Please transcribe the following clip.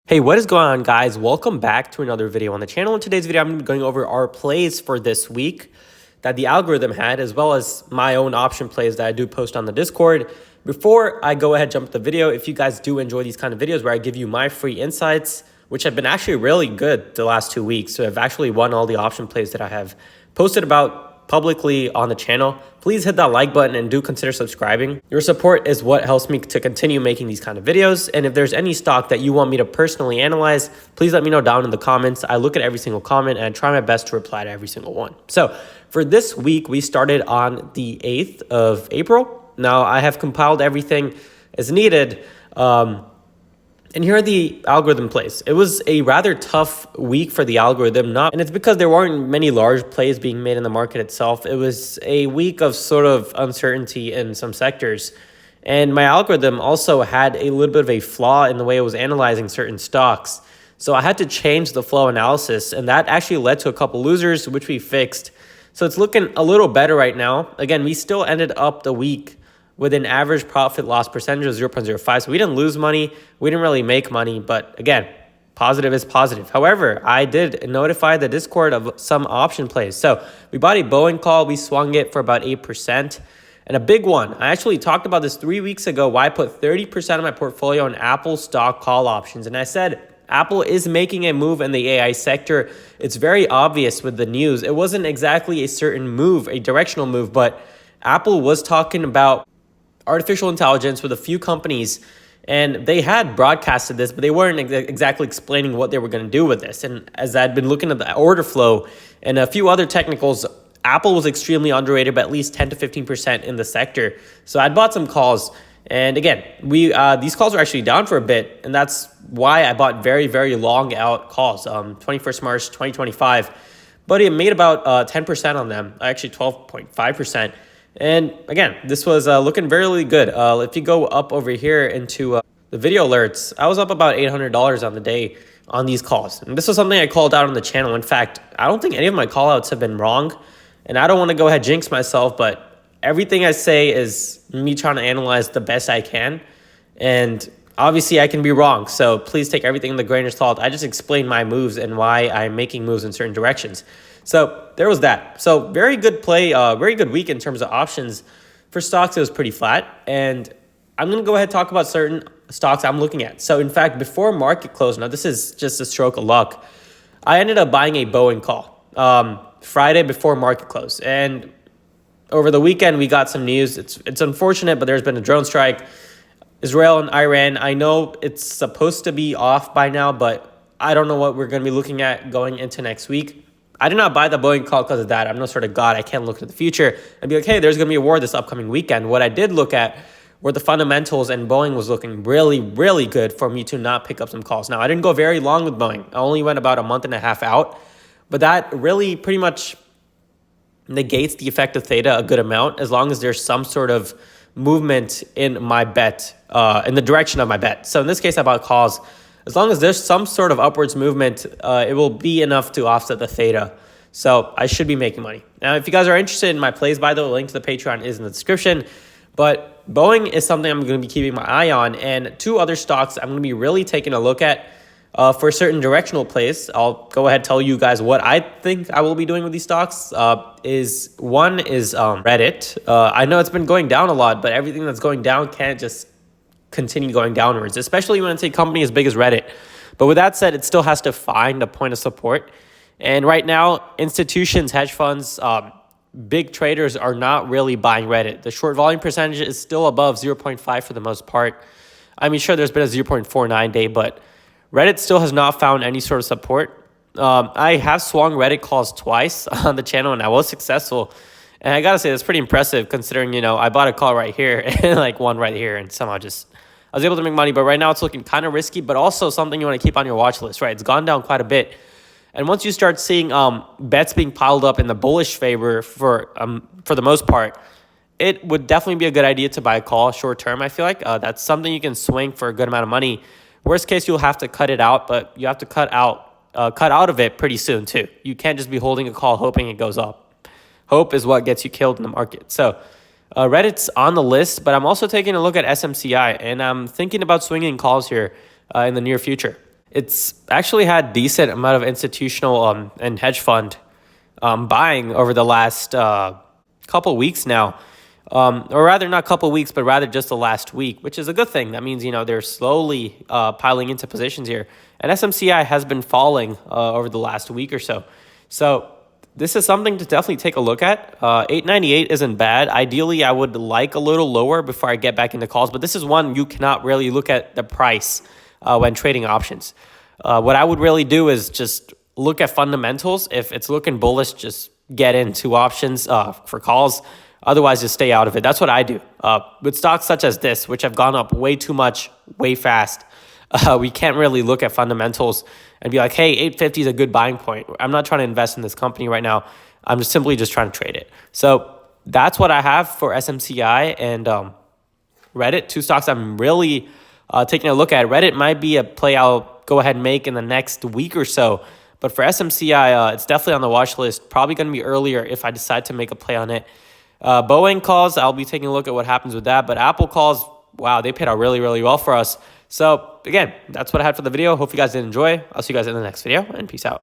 Hey, what is going on, guys? Welcome back to another video on the channel. In today's video, I'm going to be going over our plays for this week that the algorithm had, as well as my own option plays that I do post on the Discord. Before I go ahead, jump to the video, if you guys do enjoy these kind of videos where I give you my free insights, which have been actually really good the last 2 weeks, so I've actually won all the option plays that I have posted about publicly on the channel, please hit that like button and do consider subscribing. Your support is what helps me to continue making these kind of videos. And if there's any stock that you want me to personally analyze, please let me know down in the comments. I look at every single comment and I try my best to reply to every single one. So for this week, we started on the 8th of April. Now I have compiled everything as needed. And here are the algorithm plays. It was a rather tough week for the algorithm, and it's because there weren't many large plays being made in the market itself. It was a week of sort of uncertainty in some sectors. And my algorithm also had a little bit of a flaw in the way it was analyzing certain stocks. So I had to change the flow analysis, and that actually led to a couple losers, which we fixed. So it's looking a little better right now. Again, we still ended up the week with an average profit loss percentage of 0.05. So we didn't lose money. We didn't really make money. But again, positive is positive. However, I did notify the Discord of some option plays. So we bought a Boeing call. We swung it for about 8%. And a big one, I actually talked about this 3 weeks ago, why I put 30% of my portfolio in Apple stock call options. And I said, Apple is making a move in the AI sector. It's very obvious with the news. It wasn't exactly a certain move, a directional move, but Apple was talking about artificial intelligence with a few companies, and they had broadcasted this, but they weren't exactly explaining what they were going to do with this. And as I'd been looking at the order flow and a few other technicals, Apple was extremely underrated by at least 10 to 15% in the sector. So I'd bought some calls. And again, these calls were actually down for a bit, and that's why I bought very, very long out calls, 21st March 2025. But it made about 10% on them, actually 12.5%. And again, this was looking really good. If you go up over here into the video alerts, I was up about $800 on the day on these calls. And this was something I called out on the channel. In fact, I don't think any of my call outs have been wrong. And I don't want to go ahead and jinx myself, but everything I say is me trying to analyze the best I can. And obviously I can be wrong. So please take everything with a grain of salt. I just explained my moves and why I'm making moves in certain directions. So there was that. So very good play, very good week in terms of options. For stocks, it was pretty flat. And I'm going to go ahead and talk about certain stocks I'm looking at. So in fact, before market close, now this is just a stroke of luck, I ended up buying a Boeing call Friday before market close. And over the weekend, we got some news. It's unfortunate, but there's been a drone strike. Israel and Iran, I know it's supposed to be off by now, but I don't know what we're going to be looking at going into next week. I did not buy the Boeing call because of that. I'm no sort of God. I can't look to the future and be like, hey, there's going to be a war this upcoming weekend. What I did look at were the fundamentals, and Boeing was looking really, really good for me to not pick up some calls. Now, I didn't go very long with Boeing. I only went about a month and a half out, but that really pretty much negates the effect of theta a good amount as long as there's some sort of movement in my bet, in the direction of my bet. So in this case, I bought calls. As long as there's some sort of upwards movement, it will be enough to offset the theta. So I should be making money. Now, if you guys are interested in my plays, by the way, the link to the Patreon is in the description. But Boeing is something I'm going to be keeping my eye on. And two other stocks I'm going to be really taking a look at for certain directional plays. I'll go ahead and tell you guys what I think I will be doing with these stocks. One is Reddit. I know it's been going down a lot, but everything that's going down can't just continue going downwards, especially when it's a company as big as Reddit. But with that said, it still has to find a point of support. And right now, institutions, hedge funds, big traders are not really buying Reddit. The short volume percentage is still above 0.5 for the most part. I mean, sure, there's been a 0.49 day, but Reddit still has not found any sort of support. I have swung Reddit calls twice on the channel, and I was successful. And I got to say, that's pretty impressive considering, I bought a call right here and like one right here, and somehow I was able to make money. But right now it's looking kind of risky, but also something you want to keep on your watch list, right? It's gone down quite a bit. And once you start seeing bets being piled up in the bullish favor for the most part, it would definitely be a good idea to buy a call short term. I feel like that's something you can swing for a good amount of money. Worst case, you'll have to cut it out, but you have to cut out of it pretty soon too. You can't just be holding a call hoping it goes up. Hope is what gets you killed in the market. So Reddit's on the list, but I'm also taking a look at SMCI, and I'm thinking about swinging calls here in the near future. It's actually had decent amount of institutional and hedge fund buying over the last couple weeks now. Or rather not couple weeks, but rather just the last week, which is a good thing. That means, they're slowly piling into positions here. And SMCI has been falling over the last week or so. So this is something to definitely take a look at. 898 isn't bad. Ideally, I would like a little lower before I get back into calls. But this is one you cannot really look at the price when trading options. What I would really do is just look at fundamentals. If it's looking bullish, just get into options for calls. Otherwise, just stay out of it. That's what I do. With stocks such as this, which have gone up way too much, way fast, we can't really look at fundamentals and be like, hey, 850 is a good buying point. I'm not trying to invest in this company right now. I'm just simply trying to trade it. So that's what I have for SMCI and Reddit, two stocks I'm really taking a look at. Reddit might be a play I'll go ahead and make in the next week or so. But for SMCI, it's definitely on the watch list. Probably going to be earlier if I decide to make a play on it. Boeing calls, I'll be taking a look at what happens with that. But Apple calls, wow, they paid out really, really well for us. So again, that's what I had for the video. Hope you guys did enjoy. I'll see you guys in the next video, and peace out.